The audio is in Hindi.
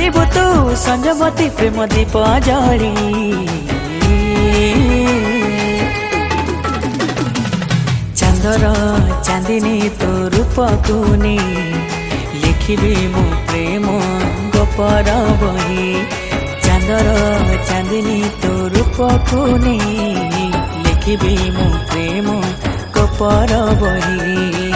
पारिबु तू संजमती प्रेम दीप जली चांदर चांदिनी तो रूप को नहीं लिखिबी मो प्रेम गोपर बही चांदर चांदिनी तो रूप को नहीं लिखिबी मो प्रेम गोपर बही।